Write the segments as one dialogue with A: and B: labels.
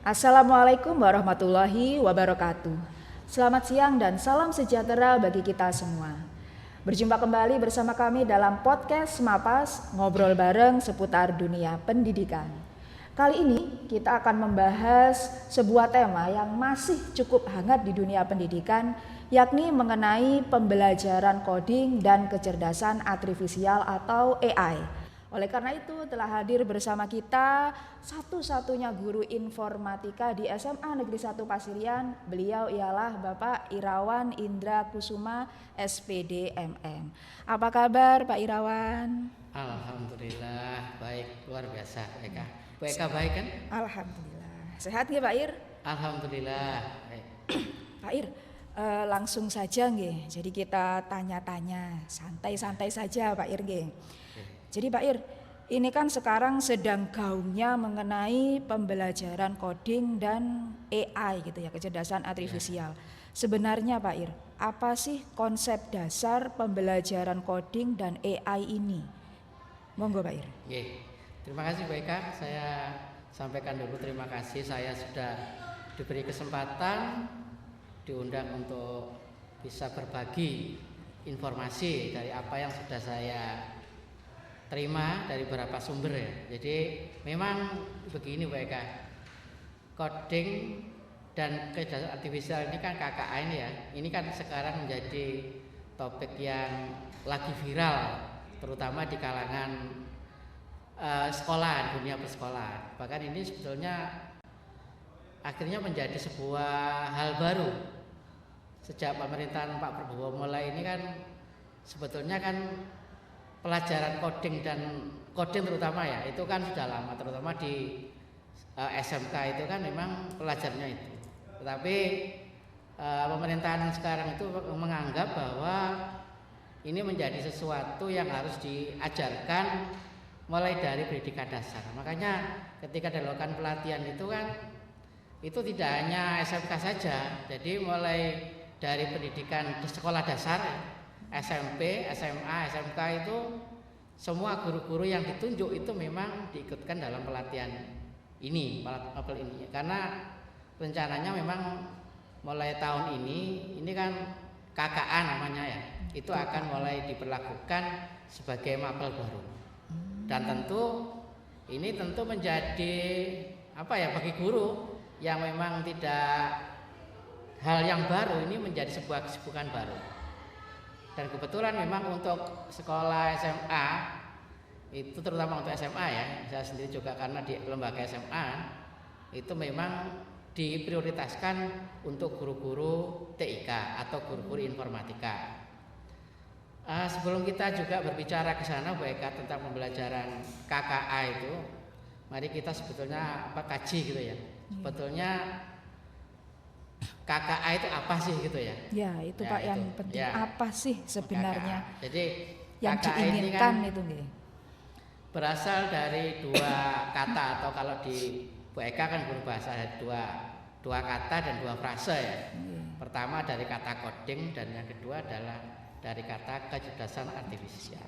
A: Assalamualaikum warahmatullahi wabarakatuh. Selamat siang dan salam sejahtera bagi kita semua. Berjumpa kembali bersama kami dalam podcast Mapas, ngobrol bareng seputar dunia pendidikan. Kali ini kita akan membahas sebuah tema yang masih cukup hangat di dunia pendidikan, yakni mengenai pembelajaran coding dan kecerdasan artifisial atau AI. Oleh karena itu telah hadir bersama kita satu-satunya guru informatika di SMA Negeri 1 Pasirian. Beliau ialah Bapak Irawan Indra Kusuma, SPD MM. Apa kabar Pak Irawan?
B: Alhamdulillah baik, luar biasa Eka. Bu Eka baik kan?
A: Alhamdulillah. Sehat nggih Pak Ir?
B: Alhamdulillah baik.
A: Pak Ir, langsung saja nggih. Jadi kita tanya-tanya, santai-santai saja Pak Ir nggih. Jadi Pak Ir, ini kan sekarang sedang gaungnya mengenai pembelajaran coding dan AI gitu ya, kecerdasan artifisial. Sebenarnya Pak Ir, apa sih konsep dasar pembelajaran coding dan AI ini? Monggo Pak Ir.
B: Terima kasih Bu Eka, saya sampaikan dulu terima kasih saya sudah diberi kesempatan diundang untuk bisa berbagi informasi dari apa yang sudah saya terima dari beberapa sumber ya. Jadi memang begini Bu Eka, coding dan kecerdasan artifisial ini kan KKA ini ya. Ini kan sekarang menjadi topik yang lagi viral, terutama di kalangan sekolah, dunia persekolahan. Bahkan ini sebetulnya akhirnya menjadi sebuah hal baru sejak pemerintahan Pak Prabowo mulai ini kan sebetulnya kan pelajaran coding dan coding terutama ya itu kan sudah lama, terutama di SMK itu kan memang pelajarnya itu. Tetapi pemerintahan yang sekarang itu menganggap bahwa ini menjadi sesuatu yang harus diajarkan mulai dari pendidikan dasar. Makanya ketika dilakukan pelatihan itu kan itu tidak hanya SMK saja, jadi mulai dari pendidikan di sekolah dasar, SMP, SMA, SMK itu semua guru-guru yang ditunjuk itu memang diikutkan dalam pelatihan ini, karena rencananya memang mulai tahun ini kan KKA namanya ya, itu akan mulai diberlakukan sebagai mapel baru. Dan tentu ini tentu menjadi bagi guru yang memang tidak hal yang baru, ini menjadi sebuah kesibukan baru. Dan kebetulan memang untuk sekolah SMA itu terutama untuk SMA ya, saya sendiri juga karena di lembaga SMA itu memang diprioritaskan untuk guru-guru TIK atau guru-guru informatika. Sebelum kita juga berbicara ke sana Bu Eka tentang pembelajaran KKA itu, mari kita sebetulnya kaji gitu ya. Sebetulnya KKA itu apa sih gitu ya?
A: Ya itu Pak yang penting ya. Apa sih sebenarnya
B: KKA. Jadi
A: yang
B: KKA
A: diinginkan
B: ini kan
A: itu nih?
B: Berasal dari dua kata atau kalau di Bu Eka kan guru bahasa ada dua kata dan dua frase ya. Pertama dari kata coding dan yang kedua adalah dari kata kecerdasan artifisial.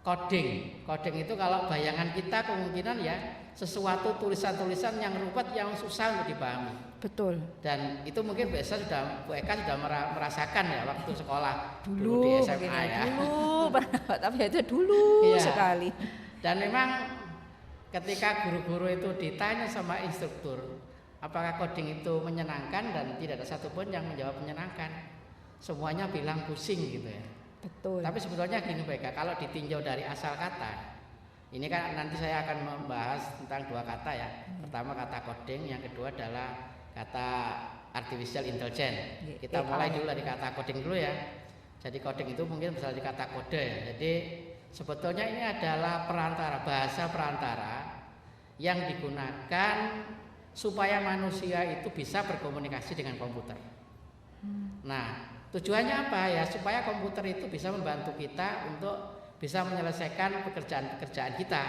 B: Coding itu kalau bayangan kita kemungkinan ya sesuatu tulisan-tulisan yang ruwet yang susah untuk dipahami.
A: Betul.
B: Dan itu mungkin biasa Bu Eka sudah merasakan ya waktu sekolah dulu di SMA ya.
A: Dulu, tapi itu dulu iya. Sekali.
B: Dan memang ketika guru-guru itu ditanya sama instruktur, apakah coding itu menyenangkan, dan tidak ada satupun yang menjawab menyenangkan. Semuanya bilang pusing gitu ya.
A: Betul.
B: Tapi sebetulnya gini Bu Eka, kalau ditinjau dari asal kata, ini kan nanti saya akan membahas tentang dua kata ya. Pertama kata coding, yang kedua adalah kata artificial intelligence. Kita mulai dulu dari kata coding dulu ya. Jadi coding itu mungkin berasal dari kata kode ya. Jadi sebetulnya ini adalah bahasa perantara yang digunakan supaya manusia itu bisa berkomunikasi dengan komputer. Nah, tujuannya apa ya? Supaya komputer itu bisa membantu kita untuk bisa menyelesaikan pekerjaan-pekerjaan kita,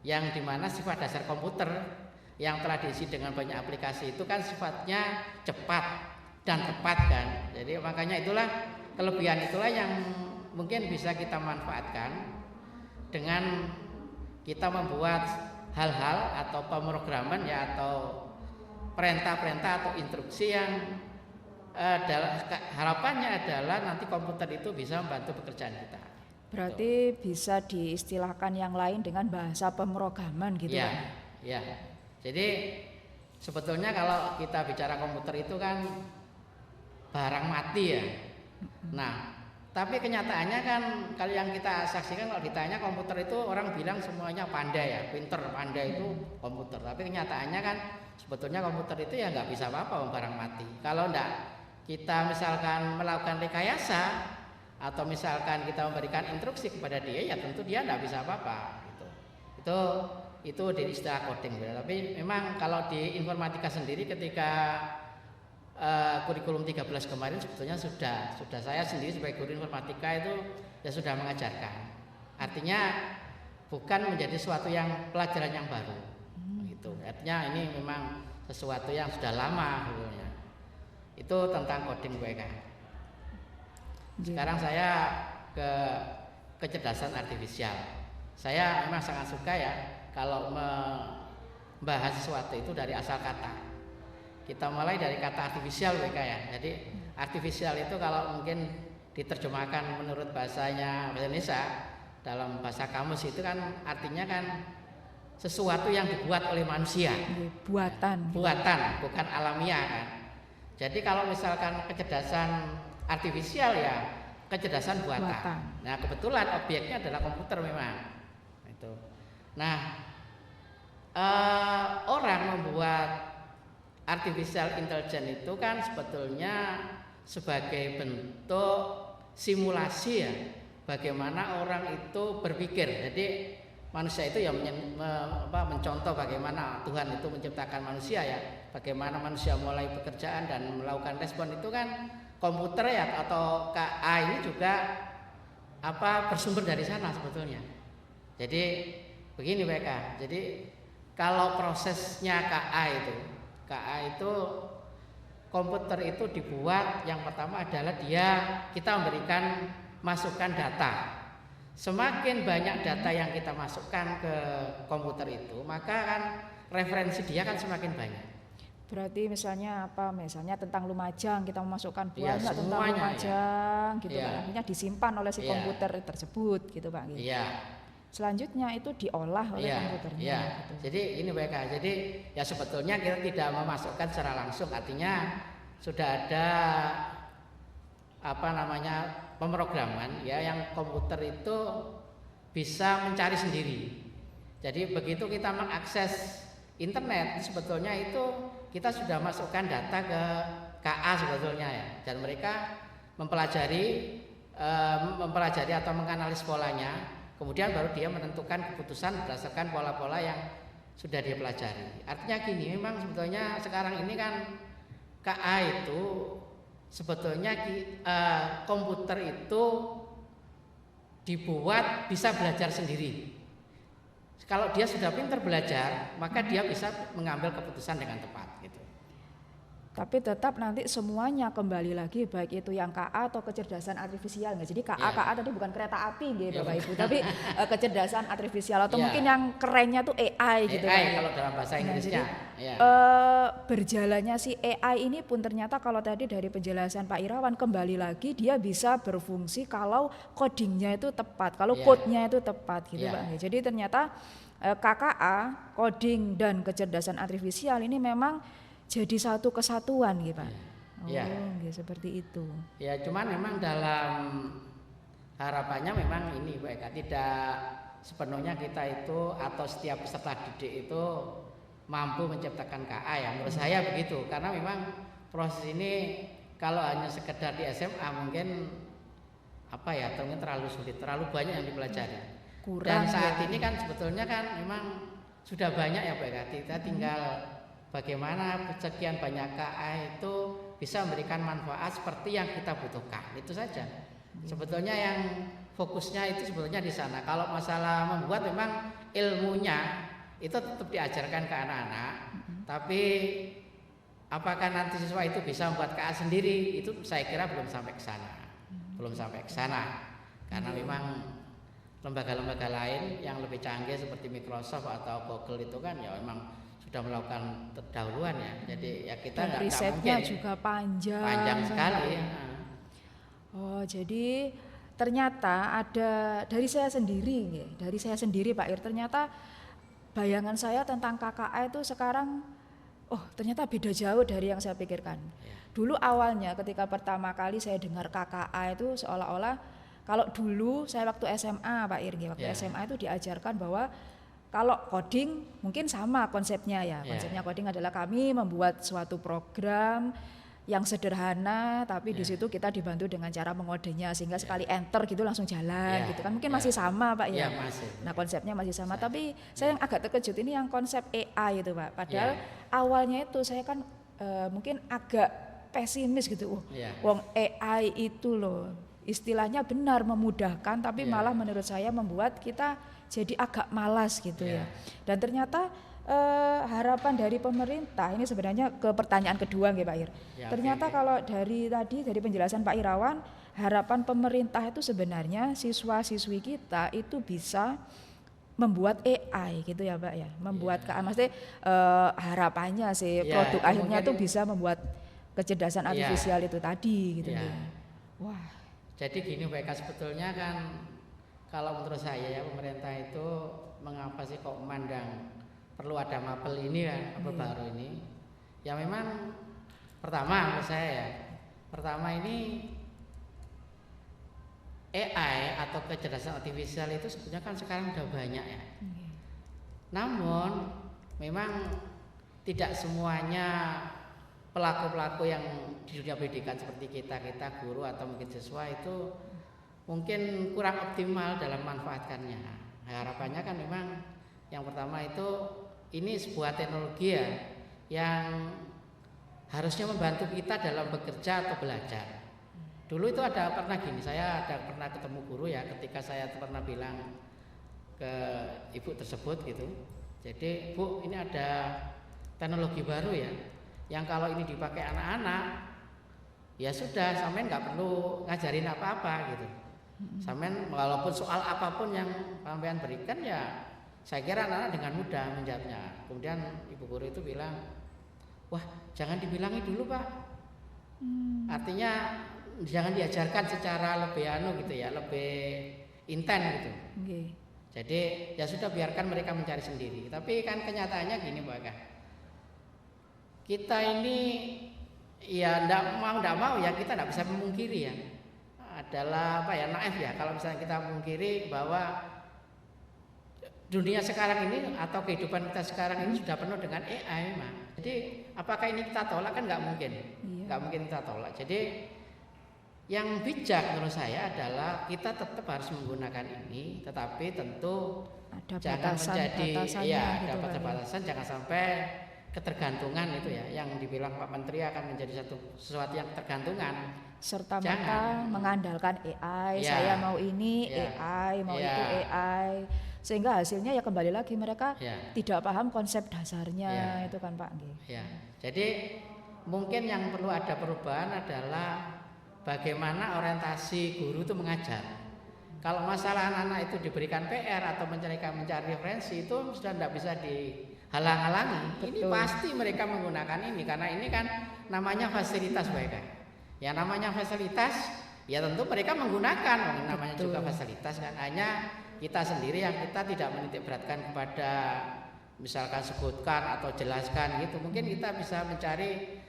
B: yang dimana sifat dasar komputer yang telah diisi dengan banyak aplikasi itu kan sifatnya cepat dan tepat kan. Jadi makanya itulah kelebihan itulah yang mungkin bisa kita manfaatkan dengan kita membuat hal-hal atau pemrograman ya atau perintah-perintah atau instruksi yang harapannya adalah nanti komputer itu bisa membantu pekerjaan kita.
A: Berarti bisa diistilahkan yang lain dengan bahasa pemrograman gitu
B: ya,
A: Pak?
B: Ya, jadi sebetulnya kalau kita bicara komputer itu kan barang mati ya. Nah, tapi kenyataannya kan kalau yang kita saksikan kalau ditanya komputer itu orang bilang semuanya pandai ya, pinter, pandai itu komputer. Tapi kenyataannya kan sebetulnya komputer itu ya nggak bisa apa-apa barang mati. Kalau enggak kita misalkan melakukan rekayasa atau misalkan kita memberikan instruksi kepada dia ya tentu dia enggak bisa apa-apa gitu. Itu di istilah coding. Tapi memang kalau di informatika sendiri ketika kurikulum 13 kemarin sebetulnya sudah saya sendiri sebagai guru informatika itu ya sudah mengajarkan. Artinya bukan menjadi sesuatu yang pelajaran yang baru. Gitu. Artinya ini memang sesuatu yang sudah lama sebetulnya. Itu tentang coding WK. Sekarang saya ke kecerdasan artifisial. Saya memang sangat suka ya kalau membahas sesuatu itu dari asal kata. Kita mulai dari kata artifisial WK ya. Jadi artifisial itu kalau mungkin diterjemahkan menurut bahasanya bahasa Indonesia dalam bahasa kamus itu kan artinya kan sesuatu yang dibuat oleh manusia.
A: Buatan,
B: bukan alamiah kan. Jadi kalau misalkan kecerdasan artifisial ya kecerdasan buatan. Nah kebetulan objeknya adalah komputer memang. Itu. Nah orang membuat artificial intelligence itu kan sebetulnya sebagai bentuk simulasi ya, bagaimana orang itu berpikir. Jadi manusia itu ya mencontoh bagaimana Tuhan itu menciptakan manusia ya, bagaimana manusia mulai pekerjaan dan melakukan respon itu kan komputer ya atau KA ini juga bersumber dari sana sebetulnya. Jadi begini mereka. Jadi kalau prosesnya KA itu komputer itu dibuat yang pertama adalah kita memberikan masukan data. Semakin banyak data yang kita masukkan ke komputer itu, maka kan referensi dia kan semakin banyak.
A: Berarti misalnya Misalnya tentang Lumajang kita memasukkan
B: ya,
A: banyak tentang Lumajang
B: ya.
A: gitu kan. Akhirnya disimpan oleh si komputer tersebut gitu Pak. Gitu.
B: Iya.
A: Selanjutnya itu diolah oleh komputernya.
B: Iya.
A: Gitu.
B: Jadi ini mereka. Jadi ya sebetulnya kita tidak memasukkan secara langsung, artinya sudah ada pemrograman ya yang komputer itu bisa mencari sendiri. Jadi begitu kita mengakses internet sebetulnya itu kita sudah masukkan data ke KA sebetulnya ya, dan mereka mempelajari atau menganalisis polanya, kemudian baru dia menentukan keputusan berdasarkan pola-pola yang sudah dia pelajari. Artinya gini, memang sebetulnya sekarang ini kan KA itu sebetulnya komputer itu dibuat bisa belajar sendiri. Kalau dia sudah pintar belajar, maka dia bisa mengambil keputusan dengan tepat gitu.
A: Tapi tetap nanti semuanya kembali lagi baik itu yang KA atau kecerdasan artifisial. Jadi KA tadi bukan kereta api gitu Bapak Ibu, tapi kecerdasan artifisial atau mungkin yang kerennya tuh AI gitu
B: AI kalau dalam bahasa Inggrisnya.
A: Berjalannya si AI ini pun ternyata kalau tadi dari penjelasan Pak Irawan kembali lagi dia bisa berfungsi kalau codingnya itu tepat, kalau code-nya itu tepat gitu Pak. Jadi ternyata KKA, coding dan kecerdasan artifisial ini memang jadi satu kesatuan gitu Pak. Seperti itu. Ya
B: cuman memang dalam harapannya memang ini Pak, tidak sepenuhnya kita itu atau setiap peserta didik itu mampu menciptakan KA ya. Menurut saya begitu, karena memang proses ini kalau hanya sekedar di SMA mungkin terlalu sulit, terlalu banyak yang dipelajari. Dan saat ini kan sebetulnya kan memang sudah banyak ya Pak, kita tinggal bagaimana sekian banyak KA itu bisa memberikan manfaat seperti yang kita butuhkan. Itu saja. Sebetulnya yang fokusnya itu sebetulnya di sana. Kalau masalah membuat memang ilmunya itu tetap diajarkan ke anak-anak. Tapi apakah nanti siswa itu bisa membuat KA sendiri? Itu saya kira belum sampai ke sana. Karena memang lembaga-lembaga lain yang lebih canggih seperti Microsoft atau Google itu kan ya memang sudah melakukan terdahuluan ya. Jadi ya kita nggak
A: risetnya
B: mungkin
A: juga panjang.
B: panjang sekali.
A: Oh, jadi ternyata ada dari saya sendiri, Pak Ir, ternyata bayangan saya tentang KKA itu sekarang, ternyata beda jauh dari yang saya pikirkan.
B: Ya.
A: Dulu awalnya ketika pertama kali saya dengar KKA itu seolah-olah, kalau dulu saya waktu SMA Pak Ir, waktu SMA itu diajarkan bahwa kalau coding mungkin sama konsepnya ya. Konsepnya coding adalah kami membuat suatu program yang sederhana, tapi di situ kita dibantu dengan cara mengodenya sehingga sekali enter gitu langsung jalan gitu kan. Mungkin masih sama Pak ya.
B: Masih.
A: Nah, konsepnya masih sama, tapi saya yang agak terkejut ini yang konsep AI itu Pak. Padahal awalnya itu saya kan mungkin agak pesimis gitu. Wong AI itu loh istilahnya benar memudahkan, tapi malah menurut saya membuat kita jadi agak malas gitu ya. Dan ternyata harapan dari pemerintah ini sebenarnya ke pertanyaan kedua nggih Pak Ir. Ternyata kalau dari penjelasan Pak Irawan, harapan pemerintah itu sebenarnya siswa-siswi kita itu bisa membuat AI gitu ya Pak ya. Membuat maksudnya harapannya sih produk akhirnya tuh bisa membuat kecerdasan artifisial itu tadi gitu ya. Wah.
B: Jadi gini Mbak Eka, sebetulnya kan kalau menurut saya ya pemerintah itu mengapa sih kok memandang perlu ada mapel ini kan, mapel baru ini. Ya memang pertama menurut saya ya, pertama ini AI atau kecerdasan artifisial itu sebetulnya kan sekarang udah banyak ya. Namun memang tidak semuanya pelaku-pelaku yang di dunia pendidikan seperti kita guru atau mungkin siswa itu mungkin kurang optimal dalam memanfaatkannya. Harapannya kan memang yang pertama itu ini sebuah teknologi ya yang harusnya membantu kita dalam bekerja atau belajar. Dulu itu pernah gini, saya pernah ketemu guru ya, ketika saya pernah bilang ke ibu tersebut gitu. Jadi Bu, ini ada teknologi baru ya, yang kalau ini dipakai anak-anak ya sudah, sampean nggak perlu ngajarin apa-apa gitu. Sampean walaupun soal apapun yang sampean berikan ya saya kira anak-anak dengan mudah menjawabnya. Kemudian ibu guru itu bilang, wah jangan dibilangi dulu Pak. Artinya jangan diajarkan secara lebih gitu ya, lebih intens gitu. Jadi ya sudah biarkan mereka mencari sendiri. Tapi kan kenyataannya gini Mbak Eka, kita ini ya ndak mau ya kita ndak bisa memungkiri ya, adalah naif ya kalau misalnya kita memungkiri bahwa dunia sekarang ini atau kehidupan kita sekarang ini sudah penuh dengan AI memang. Jadi apakah ini kita tolak? Kan nggak mungkin, nggak mungkin kita tolak. Jadi yang bijak menurut saya adalah kita tetap harus menggunakan ini, tetapi tentu
A: ada
B: jangan menjadi
A: gitu
B: dapat batasan, jangan sampai ketergantungan itu ya, yang dibilang Pak Menteri akan menjadi sesuatu yang ketergantungan.
A: Serta merta mengandalkan AI, saya mau ini AI, mau itu AI, sehingga hasilnya ya kembali lagi mereka tidak paham konsep dasarnya itu kan Pak.
B: Jadi mungkin yang perlu ada perubahan adalah bagaimana orientasi guru itu mengajar. Kalau masalah anak-anak itu diberikan PR atau mencari referensi itu sudah tidak bisa dihalang-halangi. Ini pasti mereka menggunakan ini karena ini kan namanya fasilitas mereka. Ya namanya fasilitas, ya tentu mereka menggunakan, namanya juga fasilitas kan. Hanya kita sendiri yang kita tidak menitik beratkan kepada misalkan sebutkan atau jelaskan gitu. Mungkin kita bisa mencari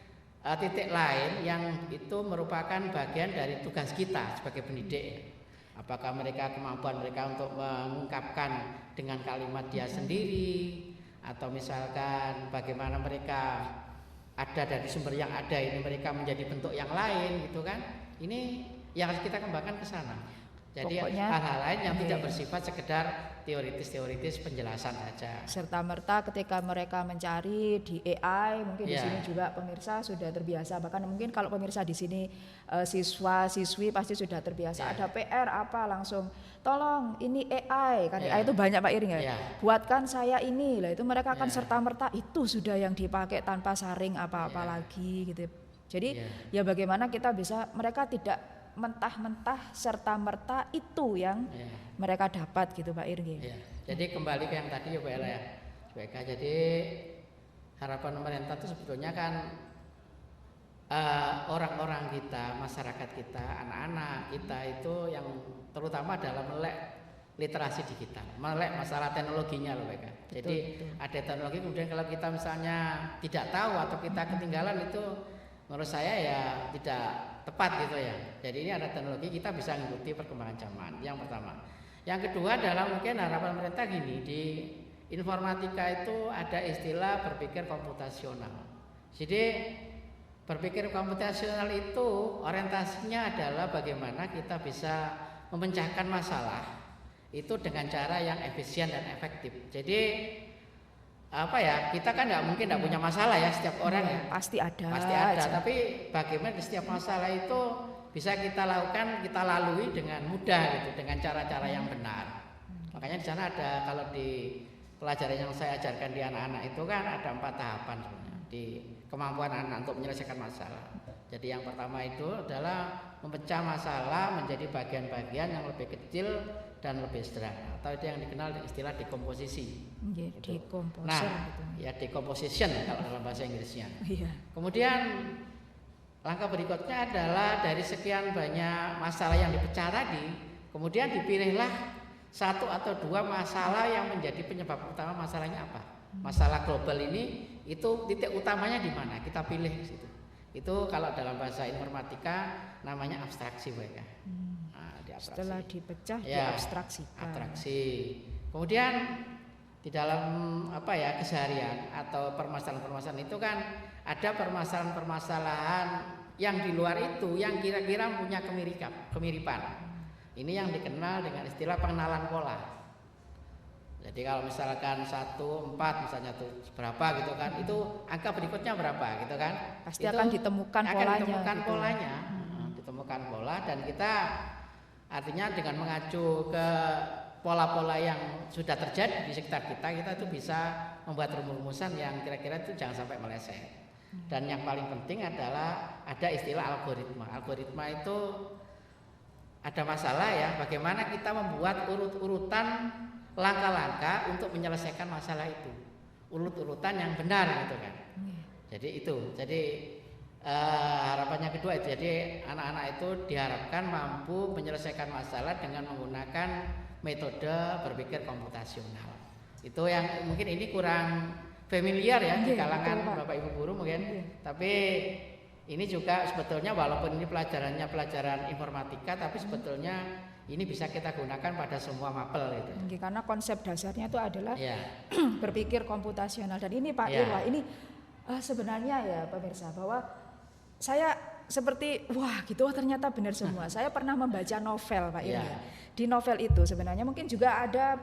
B: titik lain yang itu merupakan bagian dari tugas kita sebagai pendidik. Apakah kemampuan mereka untuk mengungkapkan dengan kalimat dia sendiri, atau misalkan bagaimana mereka ada dari sumber yang ada ini mereka menjadi bentuk yang lain gitu kan. Ini yang harus kita kembangkan ke sana. Jadi hal-hal lain yang tidak bersifat sekedar teoritis penjelasan saja.
A: Serta merta ketika mereka mencari di AI, mungkin di sini juga pemirsa sudah terbiasa. Bahkan mungkin kalau pemirsa di sini siswa-siswi pasti sudah terbiasa. Ada PR apa langsung tolong ini AI kan AI itu banyak Pak Iring ya. Buatkan saya ini lah, itu mereka akan serta merta itu sudah yang dipakai tanpa saring apa-apa lagi gitu. Jadi ya bagaimana kita bisa, mereka tidak mentah-mentah serta merta itu yang
B: Ya.
A: mereka dapat gitu Pak Irgi.
B: Ya. Jadi kembali ke yang tadi ya Bu Ella ya. Baik, jadi harapan pemerintah itu sebetulnya kan orang-orang kita, masyarakat kita, anak-anak kita itu yang terutama adalah melek literasi digital, melek masalah teknologinya loh mereka. Jadi
A: betul.
B: ada teknologi, kemudian kalau kita misalnya tidak tahu atau kita ketinggalan, itu menurut saya ya tidak tepat gitu ya. Jadi ini ada teknologi, kita bisa mengikuti perkembangan zaman. Yang pertama. Yang kedua adalah mungkin harapan pemerintah gini, di informatika itu ada istilah berpikir komputasional. Jadi berpikir komputasional itu orientasinya adalah bagaimana kita bisa memecahkan masalah itu dengan cara yang efisien dan efektif. Jadi apa ya, kita kan nggak mungkin nggak punya masalah ya, setiap orang ya
A: Pasti ada.
B: pasti ada. Tapi bagaimana setiap masalah itu bisa kita lakukan, kita lalui dengan mudah gitu, dengan cara-cara yang benar. Makanya di sana ada, kalau di pelajaran yang saya ajarkan di anak-anak itu kan ada 4 tahapan sebenarnya di kemampuan anak untuk menyelesaikan masalah. Jadi yang pertama itu adalah memecah masalah menjadi bagian-bagian yang lebih kecil dan lebih sederhana, atau itu yang dikenal istilah dekomposisi.
A: Gitu. Dekomposer
B: Nah,
A: gitu.
B: ya decomposition kalau dalam bahasa Inggrisnya.
A: Iya.
B: Kemudian langkah berikutnya adalah dari sekian banyak masalah yang dipecah tadi, kemudian dipilihlah 1 atau 2 masalah yang menjadi penyebab utama masalahnya apa. Masalah global ini itu titik utamanya di mana? Kita pilih di situ. Itu kalau dalam bahasa informatika namanya abstraksi mereka. Nah, diabstraksi.
A: Setelah dipecah
B: Ya,
A: diabstraksikan.
B: abstraksi. Kemudian di dalam apa ya, keseharian atau permasalahan-permasalahan itu kan ada permasalahan-permasalahan yang di luar itu yang kira-kira punya kemiripan. Ini yang dikenal dengan istilah pengenalan pola. Jadi kalau misalkan 1, 4 misalnya tuh berapa gitu kan, itu angka berikutnya berapa gitu kan,
A: Pasti
B: itu
A: akan ditemukan polanya.
B: ditemukan
A: gitu.
B: polanya. Ditemukan pola, dan kita artinya dengan mengacu ke pola-pola yang sudah terjadi di sekitar kita itu bisa membuat rumus-rumusan yang kira-kira itu jangan sampai meleset. Dan yang paling penting adalah ada istilah algoritma. Algoritma itu ada masalah ya, bagaimana kita membuat urut-urutan langkah-langkah untuk menyelesaikan masalah itu, urut-urutan yang benar gitu kan. Jadi itu, harapannya kedua itu, jadi anak-anak itu diharapkan mampu menyelesaikan masalah dengan menggunakan metode berpikir komputasional. Itu yang mungkin ini kurang familiar ya di kalangan Bapak Ibu guru mungkin, tapi ini juga sebetulnya walaupun ini pelajarannya pelajaran informatika, tapi sebetulnya ini bisa kita gunakan pada semua mapel itu.
A: Karena konsep dasarnya itu adalah
B: Ya.
A: berpikir komputasional. Dan ini Pak
B: Ya.
A: Irwa, ini sebenarnya ya pemirsa, bahwa saya seperti wah gitu, ternyata benar semua. Saya pernah membaca novel Pak Irwa.
B: Ya.
A: Di novel itu sebenarnya mungkin juga ada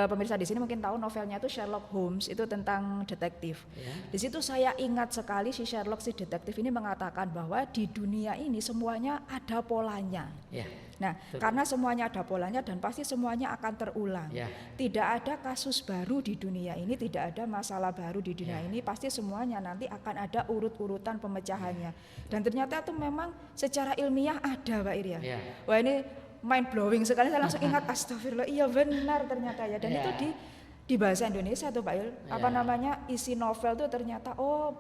A: pemirsa di sini mungkin tahu novelnya itu Sherlock Holmes, itu tentang detektif.
B: Ya.
A: Di situ saya ingat sekali si Sherlock, si detektif ini mengatakan bahwa di dunia ini semuanya ada polanya.
B: Ya.
A: Nah,
B: Betul.
A: karena semuanya ada polanya dan pasti semuanya akan terulang.
B: Ya.
A: Tidak ada kasus baru di dunia ini, tidak ada masalah baru di dunia
B: Ya.
A: ini, pasti semuanya nanti akan ada urut-urutan pemecahannya. Dan ternyata itu memang secara ilmiah ada, Pak Irya.
B: Ya.
A: Wah, ini mind blowing sekali, saya langsung ingat astagfirullah, iya benar ternyata ya. Dan
B: Ya.
A: itu di bahasa Indonesia tuh Pak Il, apa
B: Ya.
A: namanya, isi novel tuh ternyata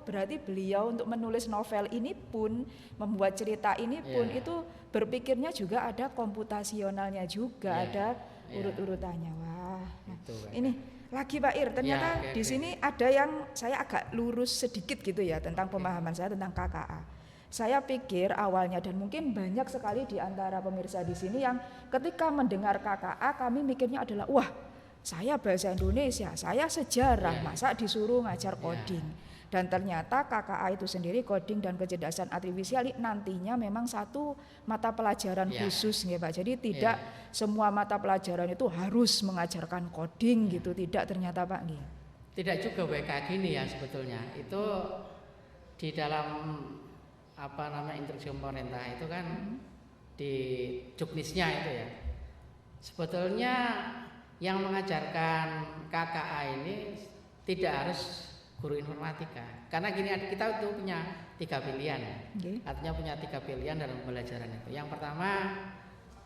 A: berarti beliau untuk menulis novel ini pun, membuat cerita ini pun
B: Ya.
A: itu berpikirnya juga ada komputasionalnya juga,
B: Ya.
A: ada
B: Ya.
A: urut-urutannya. Wah, nah,
B: Itu, Pak.
A: ini lagi Pak Ir, ternyata
B: Ya, oke,
A: di
B: oke.
A: sini ada yang saya agak lurus sedikit gitu ya tentang pemahaman saya tentang KKA. Saya pikir awalnya, dan mungkin banyak sekali di antara pemirsa di sini yang ketika mendengar KKA kami mikirnya adalah wah, saya bahasa Indonesia, saya sejarah,
B: Ya.
A: masa disuruh ngajar
B: Ya.
A: coding. Dan ternyata KKA itu sendiri, coding dan kecerdasan artifisial, nantinya memang satu mata pelajaran
B: Ya.
A: khusus ya Pak. Jadi tidak semua mata pelajaran itu harus mengajarkan coding gitu, tidak ternyata Pak nggih.
B: Tidak juga kayak gini ya sebetulnya. Itu di dalam apa namanya instruksi pemerintah itu kan di juknisnya itu ya. Sebetulnya yang mengajarkan KKA ini tidak harus guru informatika. Karena gini, kita itu punya 3 pilihan.
A: Okay.
B: Artinya punya 3 pilihan dalam pembelajaran itu. Yang pertama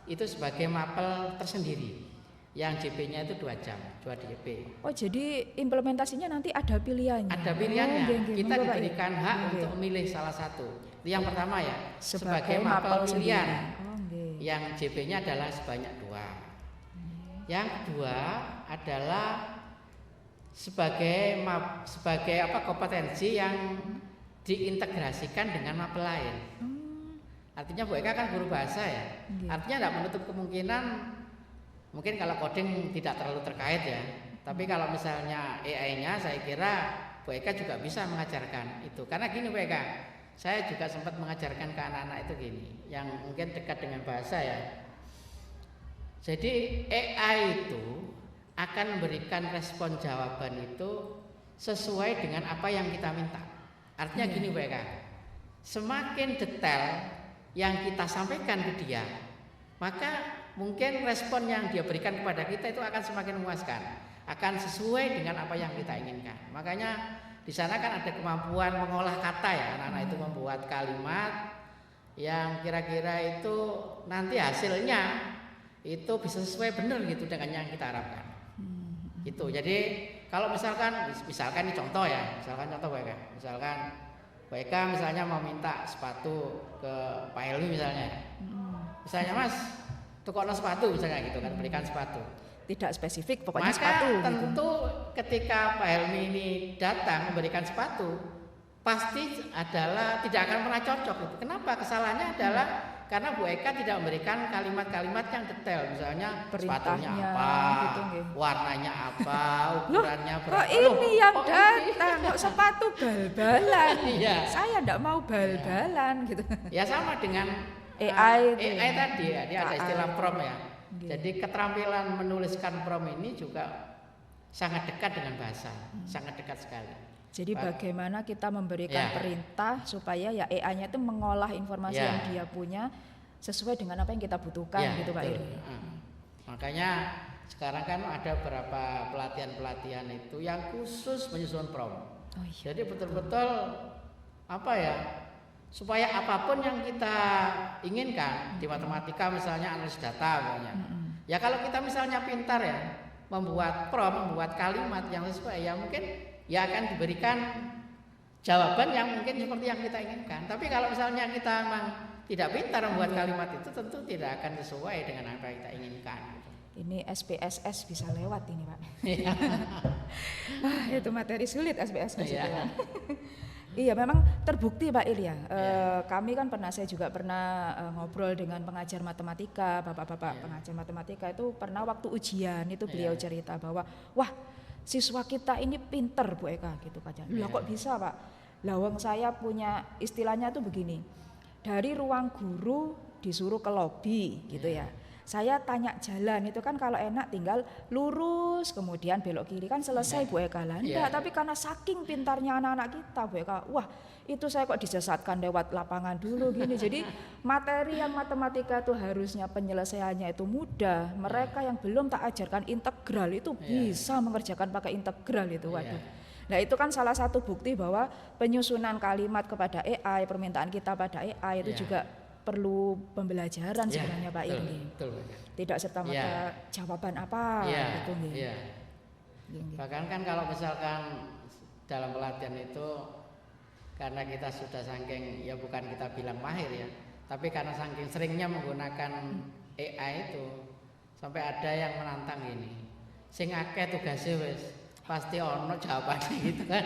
B: itu sebagai mapel tersendiri, yang JP-nya itu 2 jam, 2 JP.
A: Oh, jadi implementasinya nanti ada pilihannya.
B: Ada pilihannya. Kita
A: Monggo, Pak Ir.
B: diberikan hak untuk memilih salah satu. Itu yang pertama ya, sebagai
A: mapel
B: mapel pilihan.
A: sendiri.
B: Yang JP-nya adalah sebanyak 2. Yang kedua adalah sebagai kompetensi yang diintegrasikan dengan mapel lain. Artinya Bu Eka kan guru bahasa ya. Artinya tidak menutup kemungkinan mungkin kalau coding tidak terlalu terkait ya. Tapi kalau misalnya AI-nya saya kira Bu Eka juga bisa mengajarkan itu. Karena gini Bu Eka, saya juga sempat mengajarkan ke anak-anak itu gini, yang mungkin dekat dengan bahasa ya. Jadi AI itu akan memberikan respon jawaban itu sesuai dengan apa yang kita minta. Artinya gini Bu Eka, semakin detail yang kita sampaikan ke dia, maka mungkin respon yang dia berikan kepada kita itu akan semakin memuaskan, akan sesuai dengan apa yang kita inginkan. Makanya di sana kan ada kemampuan mengolah kata ya, anak-anak itu membuat kalimat yang kira-kira itu nanti hasilnya itu bisa sesuai benar gitu dengan yang kita harapkan. Gitu. Jadi kalau misalkan ini contoh ya, misalkan Mbak Eka misalnya mau minta sepatu ke Pak Helmi misalnya. Misalnya Mas, tukokno sepatu misalnya gitu kan, berikan sepatu.
A: Tidak spesifik, pokoknya
B: Maka
A: sepatu.
B: tentu
A: gitu.
B: ketika Pak Helmi ini datang memberikan sepatu, pasti adalah tidak akan pernah cocok itu. Kenapa? Kesalahannya adalah karena Bu Eka tidak memberikan kalimat-kalimat yang detail, misalnya sepatunya apa,
A: gitu,
B: warnanya apa, ukurannya berapa.
A: Kok ini yang datang, kok sepatu bal-balan.
B: Iya.
A: Saya enggak mau bal-balan gitu.
B: Ya sama dengan
A: AI
B: tadi ya, dia ada istilah prompt ya.
A: Gitu.
B: Jadi keterampilan menuliskan prompt ini juga sangat dekat dengan bahasa, sangat dekat sekali.
A: Jadi bagaimana kita memberikan perintah supaya ya AI-nya itu mengolah informasi yang dia punya sesuai dengan apa yang kita butuhkan gitu Pak Ir.
B: Makanya sekarang kan ada beberapa pelatihan-pelatihan itu yang khusus menyusun prompt. Jadi betul-betul supaya apapun yang kita inginkan di matematika misalnya analisis data misalnya. Ya kalau kita misalnya pintar ya membuat prompt, membuat kalimat yang sesuai ya mungkin ya akan diberikan jawaban yang mungkin seperti yang kita inginkan. Tapi kalau misalnya kita memang tidak pintar membuat kalimat itu tentu tidak akan sesuai dengan apa yang kita inginkan.
A: Ini SPSS bisa lewat ini Pak. Itu materi sulit SPSS itu. Iya memang terbukti Pak Ir ya. Kami kan saya juga pernah ngobrol dengan pengajar matematika, bapak-bapak pengajar matematika itu pernah waktu ujian itu beliau cerita bahwa wah siswa kita ini pinter Bu Eka gitu kan. Lah kok bisa Pak? Lah wong saya punya istilahnya tuh begini. Dari ruang guru disuruh ke lobi gitu ya. Saya tanya jalan itu kan kalau enak tinggal lurus kemudian belok kiri kan selesai Bu Eka lah. Enggak, tapi karena saking pintarnya anak-anak kita Bu Eka, wah itu saya kok disesatkan lewat lapangan dulu gini. Jadi materi yang matematika itu harusnya penyelesaiannya itu mudah. Mereka yang belum tak ajarkan integral itu bisa mengerjakan pakai integral itu. Waduh. Nah itu kan salah satu bukti bahwa penyusunan kalimat kepada AI, permintaan kita pada AI itu juga perlu pembelajaran sebenarnya Pak Ir. Tidak serta-merta jawaban apa gitu nggih.
B: Bahkan kan kalau misalkan dalam pelatihan itu karena kita sudah saking ya bukan kita bilang mahir ya, tapi karena saking seringnya menggunakan AI itu sampai ada yang menantang ini. Sing akeh tugasnya wis pasti ono jawabannya gitu kan.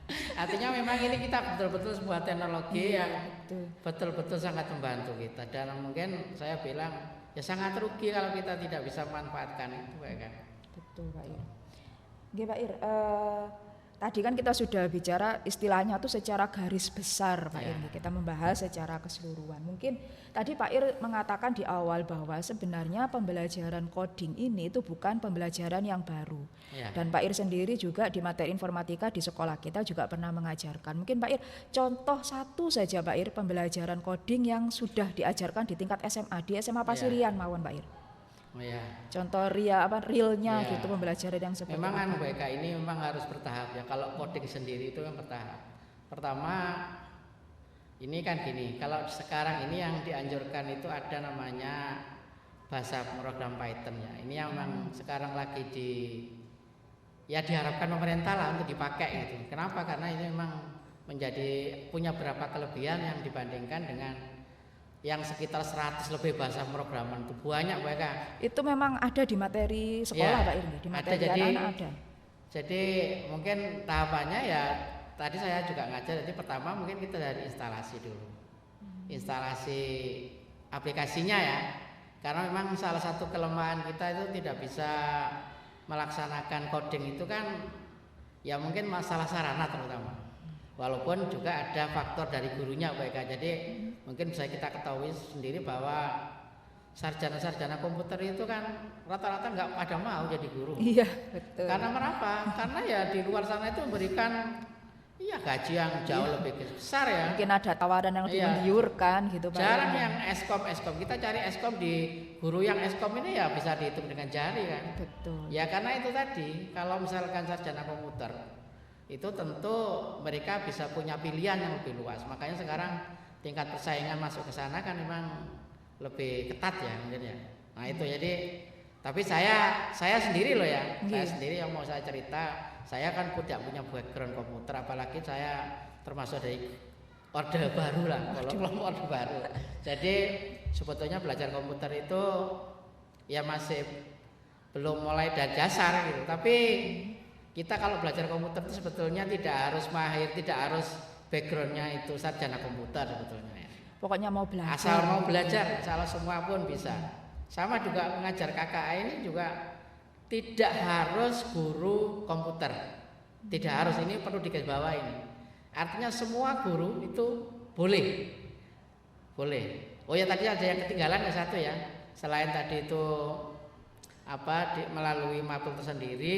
B: Artinya memang ini kita betul-betul sebuah teknologi yang betul-betul sangat membantu kita dan mungkin saya bilang ya sangat rugi kalau kita tidak bisa memanfaatkan itu ya kan.
A: Betul Pak Ir. Nggih Pak Ir, tadi kan kita sudah bicara istilahnya tuh secara garis besar Pak Ir. Kita membahas secara keseluruhan. Mungkin tadi Pak Ir mengatakan di awal bahwa sebenarnya pembelajaran coding ini itu bukan pembelajaran yang baru. Dan Pak Ir sendiri juga di materi informatika di sekolah kita juga pernah mengajarkan. Mungkin Pak Ir contoh satu saja Pak Ir pembelajaran coding yang sudah diajarkan di tingkat SMA, di SMA Pasirian mawon Pak Ir.
B: Oh ya.
A: Contoh realnya gitu pembelajaran yang seperti
B: Memang kan Mbak Eka ini memang harus bertahap ya. Kalau coding sendiri itu kan bertahap. Pertama ini kan gini, kalau sekarang ini yang dianjurkan itu ada namanya bahasa program Python ya. Ini yang memang sekarang lagi diharapkan pemerintah lah untuk dipakai gitu. Kenapa? Karena ini memang punya beberapa kelebihan yang dibandingkan dengan yang sekitar 100 lebih bahasa pemrograman itu banyak Mbak Eka.
A: Itu memang ada di materi sekolah Pak Irmi, di materi anak-anak ada.
B: Jadi mungkin tahapannya ya tadi saya juga ngajar. Jadi pertama mungkin kita dari instalasi dulu, instalasi aplikasinya ya. Karena memang salah satu kelemahan kita itu tidak bisa melaksanakan coding itu kan ya mungkin masalah sarana terutama. Walaupun juga ada faktor dari gurunya Mbak Eka. Jadi mungkin bisa kita ketahui sendiri bahwa sarjana-sarjana komputer itu kan rata-rata nggak pada mau jadi guru.
A: Iya, betul.
B: Karena kenapa? Karena ya di luar sana itu memberikan gaji yang jauh lebih besar ya.
A: Mungkin ada tawaran yang lebih menggiurkan gitu Pak.
B: Jarang yang eskom. Kita cari eskom di guru yang eskom ini ya bisa dihitung dengan jari kan.
A: Betul.
B: Ya karena itu tadi, kalau misalkan sarjana komputer itu tentu mereka bisa punya pilihan yang lebih luas. Makanya sekarang tingkat persaingan masuk ke sana kan memang lebih ketat ya mungkin ya. Nah itu jadi, tapi saya sendiri loh ya, saya sendiri yang mau saya cerita, saya kan tidak punya background komputer, apalagi saya termasuk dari orde baru lah, kalau orde baru. Jadi sebetulnya belajar komputer itu ya masih belum mulai dari dasar gitu. Tapi kita kalau belajar komputer itu sebetulnya tidak harus mahir, tidak harus backgroundnya itu sarjana komputer sebetulnya ya.
A: Pokoknya mau belajar.
B: Asal mau belajar, salah semua pun bisa. Sama juga mengajar KKA ini juga tidak harus guru komputer. Tidak harus, ini perlu digarisbawahi ini. Artinya semua guru itu boleh. Oh ya tadi ada yang ketinggalan ya satu ya. Selain tadi itu melalui mapel tersendiri,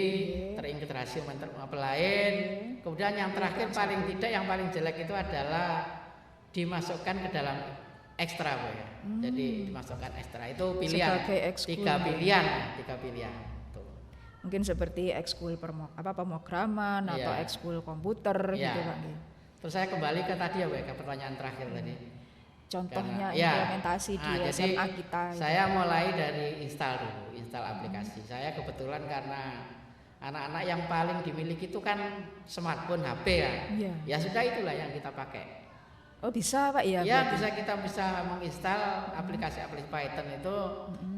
B: terintegrasi dengan mapel lain. Kemudian yang terakhir yang paling jelek itu adalah dimasukkan ke dalam ekstra ya. Jadi dimasukkan ekstra itu pilihan. Tiga pilihan. Tuh.
A: Mungkin seperti ekskul pemrograman atau ekskul komputer gitu Pak.
B: Terus saya kembali ke tadi ya ke pertanyaan terakhir tadi.
A: Contohnya implementasi di SMA kita.
B: Saya mulai dari install aplikasi. Saya kebetulan karena anak-anak yang paling dimiliki itu kan smartphone, HP ya. Ya sudah itulah yang kita pakai.
A: Oh bisa Pak ya?
B: Ya bisa, kita bisa menginstal aplikasi-aplikasi Python itu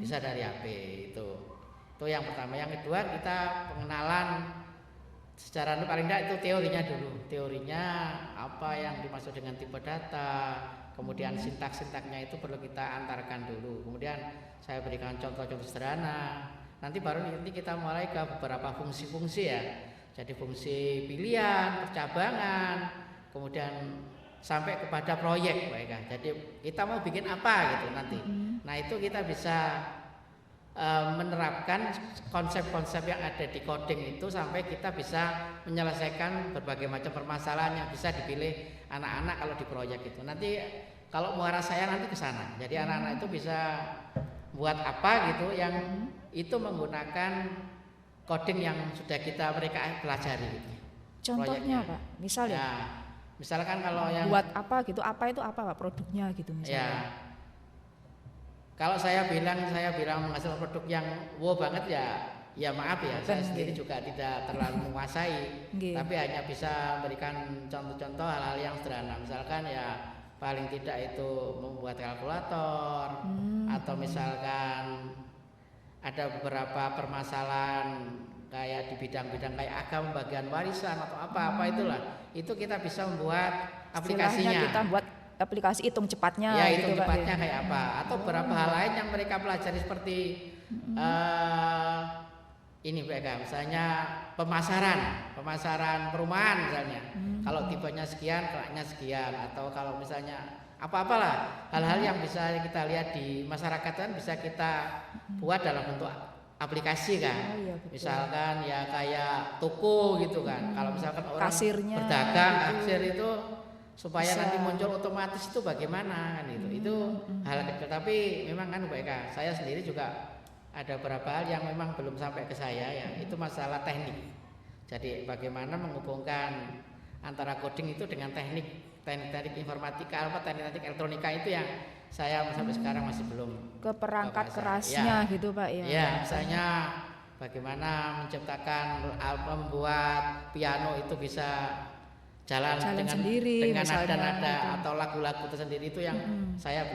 B: bisa dari HP itu yang pertama. Yang kedua kita pengenalan secara paling tidak itu teorinya dulu. Teorinya apa yang dimaksud dengan tipe data, kemudian sintaks-sintaknya itu perlu kita antarkan dulu. Kemudian saya berikan contoh-contoh sederhana. Nanti kita mulai ke beberapa fungsi-fungsi ya. Jadi fungsi pilihan, percabangan, kemudian sampai kepada proyek Mbak. Jadi kita mau bikin apa gitu nanti. Nah itu kita bisa menerapkan konsep-konsep yang ada di coding itu sampai kita bisa menyelesaikan berbagai macam permasalahan yang bisa dipilih anak-anak kalau di proyek itu. Nanti kalau muara saya nanti ke sana. Jadi anak-anak itu bisa buat apa gitu yang itu menggunakan coding yang sudah mereka pelajari gitu.
A: Contohnya Pak, misalnya
B: ya, misalkan kalau yang
A: buat apa gitu, apa itu apa Pak produknya gitu misalnya.
B: Ya. Kalau saya bilang menghasilkan produk yang wow banget ya maaf ya, saya sendiri juga tidak terlalu menguasai, tapi hanya bisa memberikan contoh-contoh hal-hal yang sederhana. Misalkan ya paling tidak itu membuat kalkulator atau misalkan ada beberapa permasalahan kayak di bidang-bidang kayak agama, bagian warisan atau apa-apa itulah. Itu kita bisa membuat aplikasinya.
A: Istilahnya kita buat aplikasi hitung cepatnya
B: ya,
A: gitu
B: hitung
A: Pak,
B: cepatnya kayak apa, atau beberapa hal lain yang mereka pelajari seperti ini misalnya pemasaran perumahan misalnya. Kalau tipenya sekian, kelasnya sekian, atau kalau misalnya apa-apalah hal-hal yang bisa kita lihat di masyarakat kan bisa kita buat dalam bentuk aplikasi kan.
A: Iya,
B: misalkan ya kayak toko gitu kan. Kalau misalkan orang
A: kasirnya
B: berdagang, kasir itu supaya bisa nanti muncul otomatis itu bagaimana kan itu hal kecil, tapi memang kan Mbak Eka, saya sendiri juga ada beberapa hal yang memang belum sampai ke saya ya, itu masalah teknik. Jadi bagaimana menghubungkan antara coding itu dengan teknik informatika atau teknik elektronika itu yang saya sampai sekarang masih belum
A: ke perangkat kerasnya gitu Pak ya.
B: Ya, misalnya bagaimana menciptakan membuat piano itu bisa jalan dengan
A: sendiri,
B: dengan nada-nada
A: gitu.
B: atau lagu-lagu tersendiri itu yang saya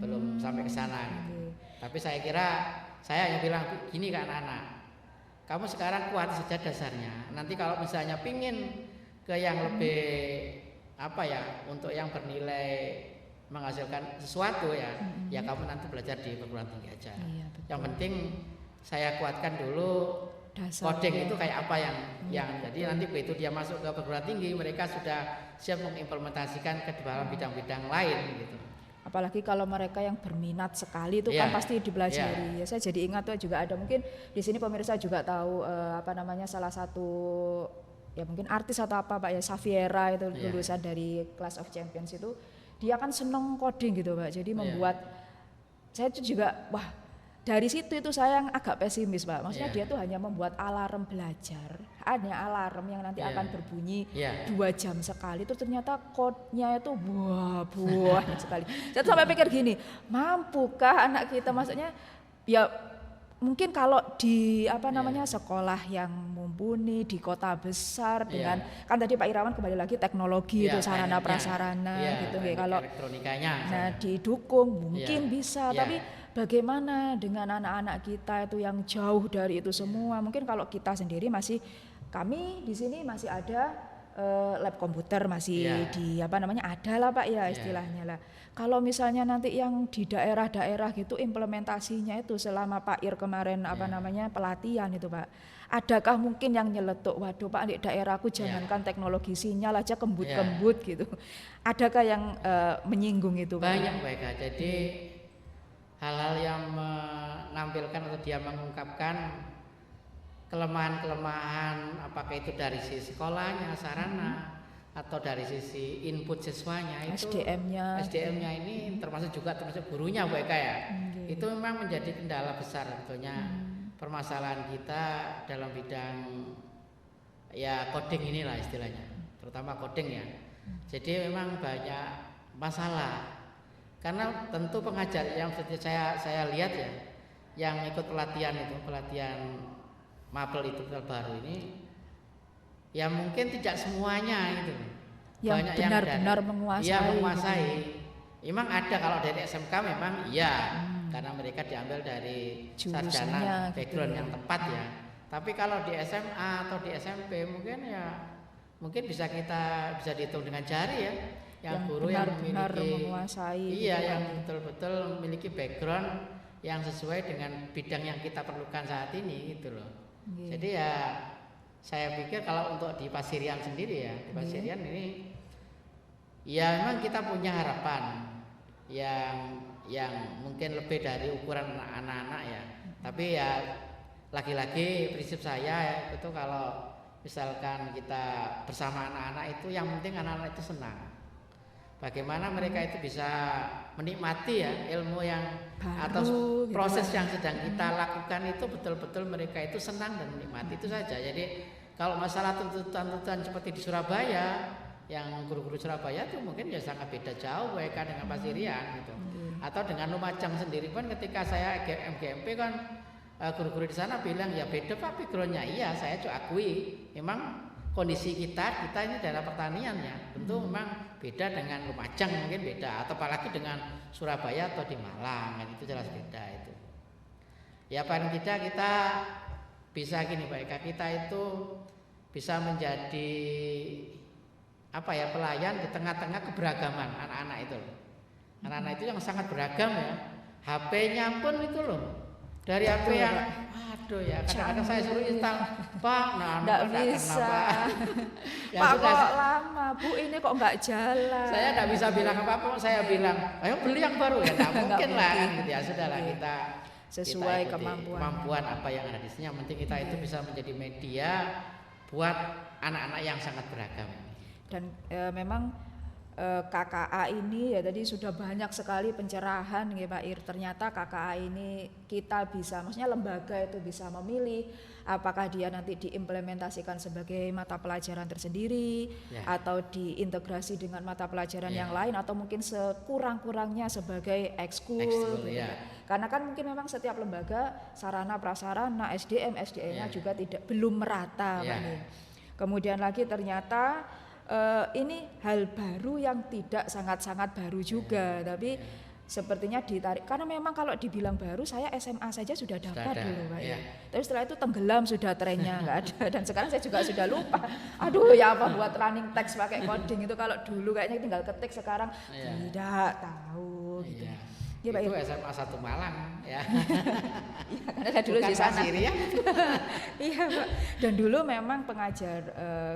B: belum sampai ke sana gitu. Tapi saya kira saya yang bilang gini ke anak-anak, kamu sekarang kuat saja dasarnya. Nanti kalau misalnya pingin ke yang lebih untuk yang bernilai menghasilkan sesuatu ya kamu nanti belajar di perguruan tinggi aja.
A: Iya,
B: yang penting saya kuatkan dulu
A: dasar
B: coding itu kayak apa yang jadi nanti begitu dia masuk ke perguruan tinggi mereka sudah siap mengimplementasikan ke dalam bidang-bidang lain gitu.
A: Apalagi kalau mereka yang berminat sekali itu kan pasti dipelajari. Ya, saya jadi ingat tuh juga ada mungkin di sini pemirsa juga tahu salah satu ya mungkin artis atau apa Pak ya, Safiera itu lulusan dari Clash of Champions itu dia kan seneng coding gitu Pak. Jadi membuat saya itu juga dari situ itu saya yang agak pesimis Pak. Maksudnya dia tuh hanya membuat alarm belajar, hanya alarm yang nanti akan berbunyi 2 jam sekali. Itu ternyata kodenya itu banyak sekali. Saya tuh sampai pikir gini, mampukah anak kita? Maksudnya ya mungkin kalau di sekolah yang mumpuni di kota besar dengan kan tadi Pak Irawan kembali lagi teknologi itu sarana prasarana gitu ya. Kalau elektronikanya didukung mungkin bisa, tapi bagaimana dengan anak-anak kita itu yang jauh dari itu semua? Mungkin kalau kita sendiri kami di sini masih ada lab komputer masih ada lah Pak ya istilahnya lah. Kalau misalnya nanti yang di daerah-daerah gitu implementasinya itu selama Pak Ir kemarin pelatihan itu Pak. Adakah mungkin yang nyeletuk, waduh Pak di daerahku jangankan teknologi sinyal aja kembut-kembut gitu. Adakah yang menyinggung itu Pak?
B: Banyak Pak Eka. Jadi hal-hal yang menampilkan atau dia mengungkapkan kelemahan-kelemahan apakah itu dari sisi sekolahnya, sarana atau dari sisi input siswanya itu SDM-nya ini termasuk gurunya Bu Eka ya. Itu memang menjadi kendala besar sebetulnya permasalahan kita dalam bidang coding inilah istilahnya, terutama coding ya. Jadi memang banyak masalah. Karena tentu pengajar yang saya lihat ya, yang ikut pelatihan mapel itu baru ini, ya mungkin tidak semuanya itu.
A: Yang
B: banyak
A: benar-benar
B: menguasai. Memang ada kalau dari SMK memang karena mereka diambil dari sarjana background yang tepat ya. Tapi kalau di SMA atau di SMP mungkin bisa dihitung dengan jari ya. Yang guru yang memiliki
A: menguasai
B: yang betul-betul memiliki background yang sesuai dengan bidang yang kita perlukan saat ini gitu loh. Jadi saya pikir kalau untuk di Pasirian sendiri di Pasirian ini memang kita punya harapan yang mungkin lebih dari ukuran anak-anak ya. Tapi lagi-lagi prinsip saya itu kalau misalkan kita bersama anak-anak itu yang penting anak-anak itu senang. Bagaimana mereka itu bisa menikmati ilmu yang atau proses yang sedang kita lakukan itu betul-betul mereka itu senang dan menikmati itu saja. Jadi kalau masalah tuntutan seperti di Surabaya, yang guru-guru Surabaya itu mungkin sangat beda jauh mereka dengan Pasirian gitu. Atau dengan Lumajang sendiri pun ketika saya MGMP kan guru-guru di sana bilang ya beda Pak backgroundnya. Iya saya juga akui memang kondisi kita ini daerah pertanian ya, tentu memang beda dengan Lumajang mungkin beda, atau apalagi dengan Surabaya atau di Malang, itu jelas beda itu. Ya paling tidak kita bisa gini Pak Eka, kita itu bisa menjadi pelayan di tengah-tengah keberagaman anak-anak itu. Anak-anak itu yang sangat beragam ya. HP-nya pun itu loh. Dari HP yang kadang-kadang saya suruh install, Pak,
A: enggak bisa. Pak kok lama, Bu ini kok enggak jalan.
B: Saya enggak bisa bilang apa-apa, saya bilang, ayo beli yang baru ya, enggak mungkin lah kan gitu ya. Sudahlah kita
A: sesuai
B: kemampuan apa yang ada di sini. Yang penting kita itu bisa menjadi media buat anak-anak yang sangat beragam.
A: Dan memang KKA ini ya tadi sudah banyak sekali pencerahan ya Pak Ir. Ternyata KKA ini kita bisa, maksudnya lembaga itu bisa memilih apakah dia nanti diimplementasikan sebagai mata pelajaran tersendiri atau diintegrasi dengan mata pelajaran yang lain atau mungkin sekurang-kurangnya sebagai ekskul gitu. Karena kan mungkin memang setiap lembaga sarana prasarana SDM-nya juga belum merata Pak Ir. Kemudian lagi ternyata ini hal baru yang tidak sangat-sangat baru juga, tapi sepertinya ditarik karena memang kalau dibilang baru saya SMA saja sudah dapat dulu Pak ya. Tapi setelah itu tenggelam sudah trennya nggak ada dan sekarang saya juga sudah lupa. Aduh ya apa buat running text pakai coding itu kalau dulu kayaknya tinggal ketik sekarang tidak tahu gitu.
B: Ya, Pak, itu SMA 1 Malang ya.
A: Iya, karena saya dulu di sana. Iya Pak. Dan dulu memang pengajar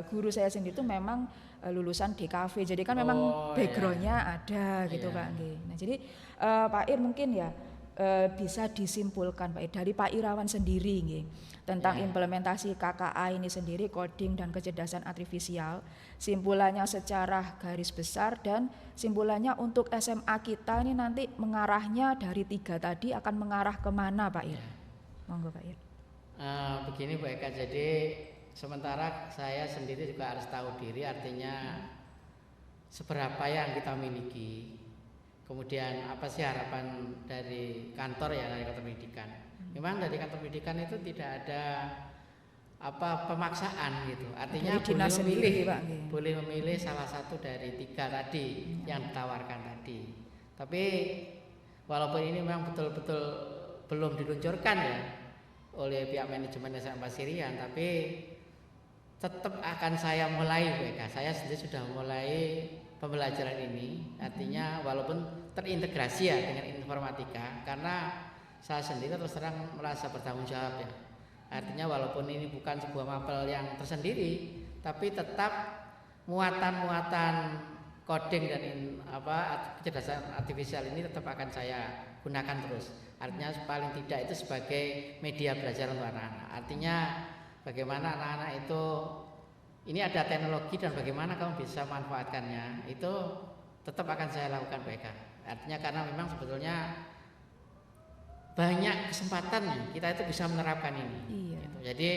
A: guru saya sendiri itu memang lulusan DKV. Jadi kan memang backgroundnya ada gitu Pak. Nah jadi Pak Ir mungkin ya bisa disimpulkan Pak Ir dari Pak Irawan sendiri tentang implementasi KKA ini sendiri, coding dan kecerdasan artifisial. Simpulannya secara garis besar dan simpulannya untuk SMA kita ini nanti mengarahnya dari 3 tadi akan mengarah kemana Pak Ir? Monggo Pak Ir.
B: Begini Mbak Eka, jadi sementara saya sendiri juga harus tahu diri, artinya seberapa yang kita miliki, kemudian apa sih harapan dari kantor ya, dari kantor pendidikan. Memang dari kantor pendidikan itu tidak ada pemaksaan gitu, artinya boleh memilih salah satu dari 3 tadi yang ditawarkan tadi. Tapi walaupun ini memang betul-betul belum diluncurkan ya oleh pihak manajemen SMA Pasirian, tapi tetap akan saya mulai saya sendiri sudah mulai pembelajaran ini, artinya walaupun terintegrasi ya dengan informatika, karena saya sendiri terus terang merasa bertanggung jawab ya. Artinya walaupun ini bukan sebuah mapel yang tersendiri, tapi tetap muatan-muatan coding dan kecerdasan artifisial ini tetap akan saya gunakan terus. Artinya paling tidak itu sebagai media belajar untuk anak-anak. Artinya bagaimana anak-anak itu ini ada teknologi dan bagaimana kamu bisa manfaatkannya, itu tetap akan saya lakukan Pak Eka. Artinya karena memang sebetulnya banyak kesempatan kita itu bisa menerapkan ini. Gitu. Jadi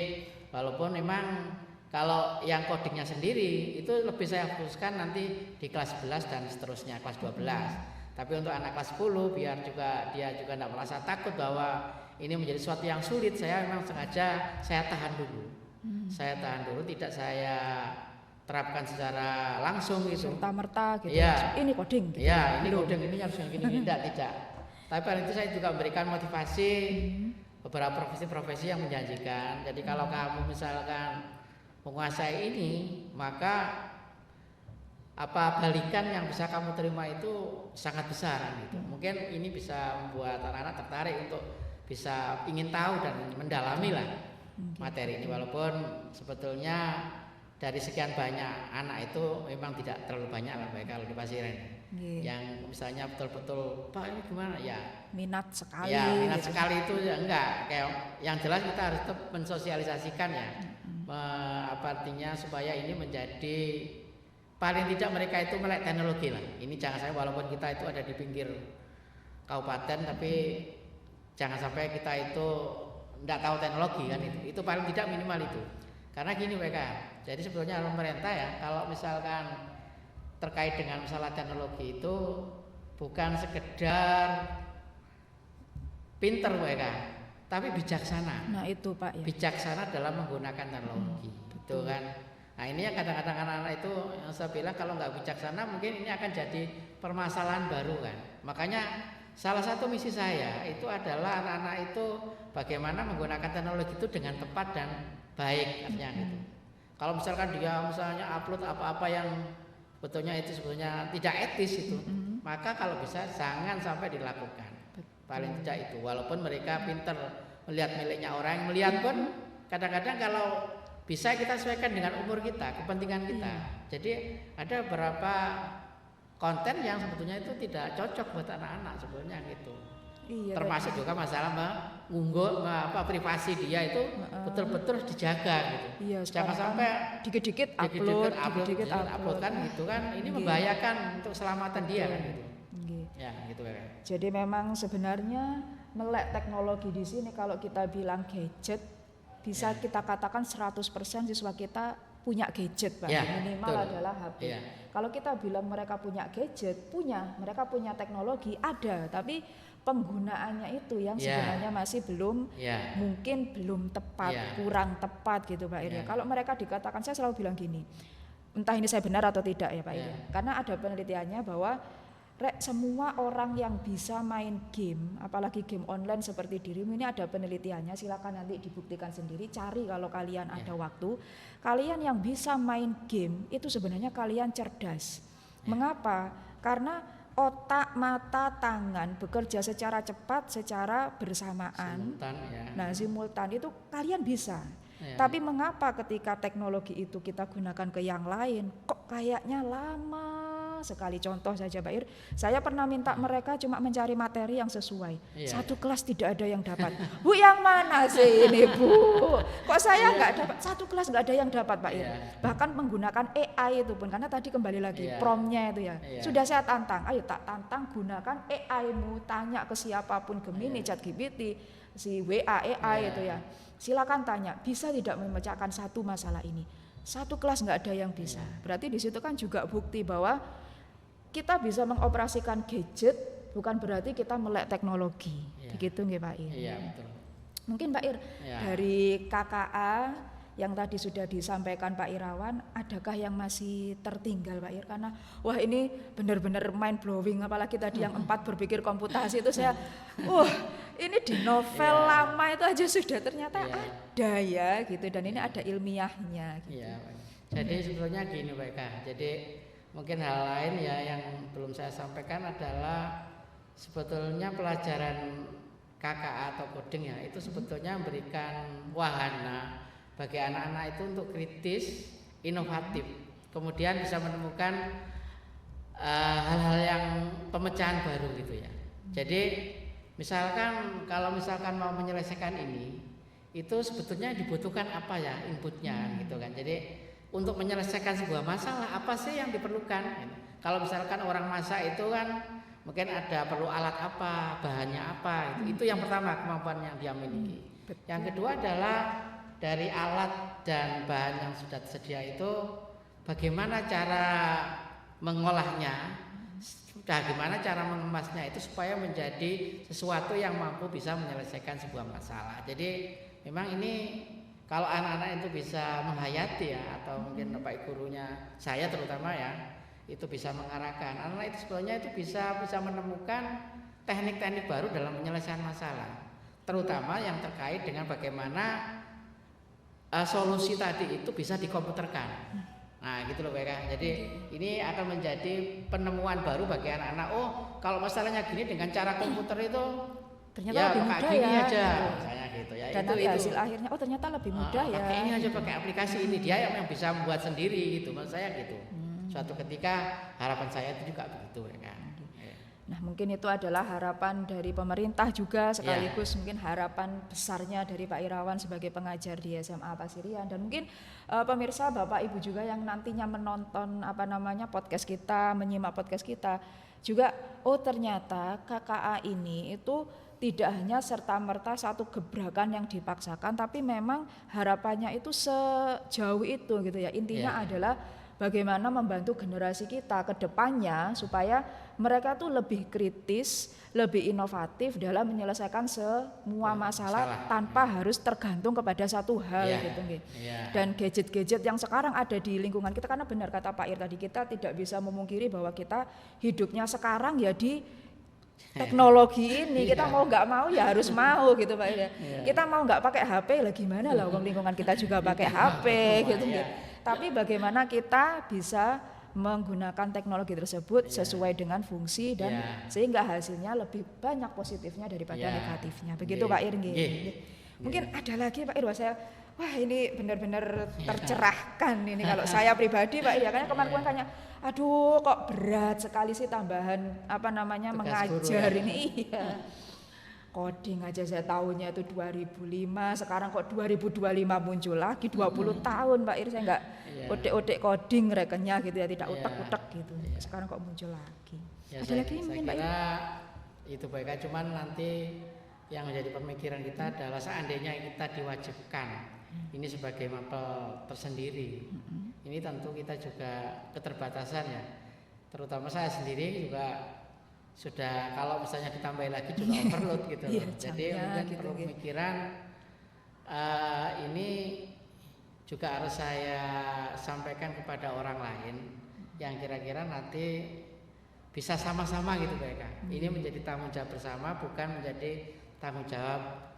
B: walaupun memang kalau yang codingnya sendiri itu lebih saya fokuskan nanti di kelas 11 dan seterusnya, kelas 12. Tapi untuk anak kelas 10 biar juga dia juga tidak merasa takut bahwa ini menjadi sesuatu yang sulit, saya memang sengaja saya tahan dulu. Saya tahan dulu, tidak saya terapkan secara langsung gitu.
A: Serta-merta gitu. Ya. Ini coding gitu.
B: Ya, ini coding, ini harus yang gini, tidak. Tapi paling itu saya juga memberikan motivasi beberapa profesi-profesi yang menjanjikan. Jadi kalau kamu misalkan menguasai ini, maka balikan yang bisa kamu terima itu sangat besar gitu. Mungkin ini bisa membuat anak-anak tertarik untuk bisa ingin tahu dan mendalami lah materi ini, walaupun sebetulnya dari sekian banyak anak itu memang tidak terlalu banyak lah Pak kalau di Pasiren. Yang misalnya betul-betul Pak ini gimana ya
A: minat sekali.
B: Ya minat gitu. Sekali itu ya enggak, kayak yang jelas kita harus tetap mensosialisasikan ya. Artinya supaya ini menjadi paling tidak mereka itu melek teknologi lah. Ini jangan sampai walaupun kita itu ada di pinggir kabupaten tapi jangan sampai kita itu enggak tahu teknologi kan itu. Itu paling tidak minimal itu. Karena gini mereka. Jadi sebetulnya pemerintah ya kalau misalkan terkait dengan masalah teknologi itu bukan sekedar pinter mereka, tapi bijaksana.
A: Nah itu Pak ya.
B: Bijaksana dalam menggunakan teknologi, gitu kan. Nah ini yang kadang-kadang anak-anak itu yang saya bilang kalau nggak bijaksana mungkin ini akan jadi permasalahan baru kan. Makanya salah satu misi saya itu adalah anak-anak itu bagaimana menggunakan teknologi itu dengan tepat dan baik artinya gitu. Kalau misalkan dia misalnya upload apa-apa yang sebetulnya itu sebetulnya tidak etis itu, maka kalau bisa jangan sampai dilakukan. Paling tidak itu, walaupun mereka pinter melihat miliknya orang, melihat pun kadang-kadang kalau bisa kita sesuaikan dengan umur kita, kepentingan kita. Jadi ada beberapa konten yang sebetulnya itu tidak cocok buat anak-anak sebetulnya gitu.
A: Iya,
B: termasuk juga masalah mengunggul privasi dia itu betul-betul dijaga gitu.
A: Iya,
B: Jangan
A: sekarang
B: sampai
A: dikit-dikit
B: dikit-dikit
A: upload,
B: upload kan gitu kan, ini
A: Nggih.
B: membahayakan untuk keselamatan dia kan gitu.
A: Nggih.
B: Ya gitu kan.
A: Jadi memang sebenarnya melek teknologi di sini kalau kita bilang gadget bisa kita katakan 100% siswa kita punya gadget, Pak.
B: Ya,
A: Minimal
B: betul.
A: adalah HP.
B: Ya.
A: Kalau kita bilang mereka punya gadget, mereka punya teknologi ada, tapi penggunaannya itu yang
B: Ya.
A: sebenarnya masih belum
B: Ya.
A: mungkin belum tepat,
B: Ya.
A: kurang tepat gitu Pak Ir.
B: Ya.
A: Kalau mereka dikatakan, saya selalu bilang gini, entah ini saya benar atau tidak ya Pak Ir.
B: Ya.
A: Karena ada penelitiannya bahwa semua orang yang bisa main game, apalagi game online seperti dirimu, ini ada penelitiannya, silakan nanti dibuktikan sendiri, cari kalau kalian ada waktu. Kalian yang bisa main game itu sebenarnya kalian cerdas. Mengapa? Karena otak, mata, tangan bekerja secara cepat, secara bersamaan.
B: Simultan, ya.
A: Nah, simultan itu kalian bisa.
B: Ya.
A: Tapi mengapa ketika teknologi itu kita gunakan ke yang lain, kok kayaknya lama sekali? Contoh saja Pak Ir, saya pernah minta mereka cuma mencari materi yang sesuai. Satu kelas tidak ada yang dapat. Bu, yang mana sih ini Bu? Kok saya nggak dapat? Satu kelas nggak ada yang dapat Pak Ir. Bahkan menggunakan AI itu pun, karena tadi kembali lagi promnya itu ya. Sudah saya tantang, ayo tak tantang gunakan AI-mu, tanya ke siapapun, Gemini, ChatGPT, si WA AI itu ya. Silakan tanya, bisa tidak memecahkan satu masalah ini? Satu kelas nggak ada yang bisa. Berarti di situ kan juga bukti bahwa kita bisa mengoperasikan gadget bukan berarti kita melek teknologi. Begitu nggih Pak Ir?
B: Iya, betul.
A: Mungkin Pak Ir dari KKA yang tadi sudah disampaikan Pak Irawan, adakah yang masih tertinggal Pak Ir? Karena wah ini benar-benar mind blowing, apalagi tadi yang 4 berpikir komputasi itu saya ini di novel lama itu aja sudah ternyata ada ya gitu, dan ini ada ilmiahnya gitu.
B: Iya. Jadi sebetulnya gini Pak Eka, jadi mungkin hal lain ya yang belum saya sampaikan adalah sebetulnya pelajaran KKA atau coding ya itu sebetulnya memberikan wahana bagi anak-anak itu untuk kritis, inovatif, kemudian bisa menemukan hal-hal yang pemecahan baru gitu ya. Jadi misalkan kalau misalkan mau menyelesaikan ini, itu sebetulnya dibutuhkan apa ya inputnya gitu kan. Jadi untuk menyelesaikan sebuah masalah apa sih yang diperlukan? Kalau misalkan orang masak itu kan mungkin ada perlu alat apa, bahannya apa, itu yang pertama kemampuan yang dia miliki. Yang kedua adalah dari alat dan bahan yang sudah tersedia itu bagaimana cara mengolahnya, bagaimana cara mengemasnya itu supaya menjadi sesuatu yang mampu bisa menyelesaikan sebuah masalah. Jadi memang ini kalau anak-anak itu bisa menghayati ya, atau mungkin bapak gurunya saya terutama ya, itu bisa mengarahkan anak-anak itu sebetulnya itu bisa menemukan teknik-teknik baru dalam penyelesaian masalah, terutama yang terkait dengan bagaimana solusi tadi itu bisa dikomputerkan. Nah gitu loh Pak. Jadi ini akan menjadi penemuan baru bagi anak-anak. Oh kalau masalahnya gini dengan cara komputer itu
A: ternyata
B: ya
A: lebih mudah
B: gini
A: ya
B: aja misalnya gitu ya.
A: Dan
B: itu
A: hasil akhirnya ternyata lebih mudah ya.
B: Pakai ini aja, pakai aplikasi ini, dia yang bisa membuat sendiri gitu. Maksud saya gitu. Suatu ketika harapan saya itu juga begitu ya kan.
A: Nah mungkin itu adalah harapan dari pemerintah juga, sekaligus mungkin harapan besarnya dari Pak Irawan sebagai pengajar di SMA Pasirian, dan mungkin pemirsa Bapak Ibu juga yang nantinya menonton podcast kita, menyimak podcast kita juga, oh ternyata KKA ini itu tidak hanya serta-merta satu gebrakan yang dipaksakan, tapi memang harapannya itu sejauh itu gitu ya. Intinya adalah bagaimana membantu generasi kita ke depannya supaya mereka tuh lebih kritis, lebih inovatif dalam menyelesaikan semua masalah tanpa harus tergantung kepada satu hal gitu nggih. Dan gadget-gadget yang sekarang ada di lingkungan kita, karena benar kata Pak Ir tadi, kita tidak bisa memungkiri bahwa kita hidupnya sekarang ya di teknologi ini, kita mau nggak mau ya harus mau gitu Pak Ir. Kita mau nggak pakai HP lah gimana lah, wong lingkungan kita juga pakai HP gitu nggih. Tapi bagaimana kita bisa menggunakan teknologi tersebut sesuai dengan fungsi dan sehingga hasilnya lebih banyak positifnya daripada negatifnya. Begitu Pak Ir nggih. Mungkin ada lagi Pak Ir, wah ini benar-benar tercerahkan ini kalau saya pribadi Pak Ir, karena kemarin kayaknya aduh kok berat sekali sih tambahan mengajar ini. Coding aja saya tahunya itu 2005, sekarang kok 2025 muncul lagi 20 tahun Pak Ir saya nggak otek-otek coding rekennya gitu ya, tidak utek-utek gitu. Sekarang kok muncul lagi.
B: Ya,
A: Ada lagi mungkin Pak Ir?
B: Itu baik, cuman nanti yang menjadi pemikiran kita adalah seandainya kita diwajibkan ini sebagai mapel tersendiri. Ini tentu kita juga keterbatasan ya. Terutama saya sendiri juga sudah kalau misalnya ditambah lagi juga overload gitu loh. Jadi mungkin
A: gitu,
B: perlu pemikiran ini juga harus saya sampaikan kepada orang lain yang kira-kira nanti bisa sama-sama gitu Pak Eka. Ini menjadi tanggung jawab bersama, bukan menjadi tanggung jawab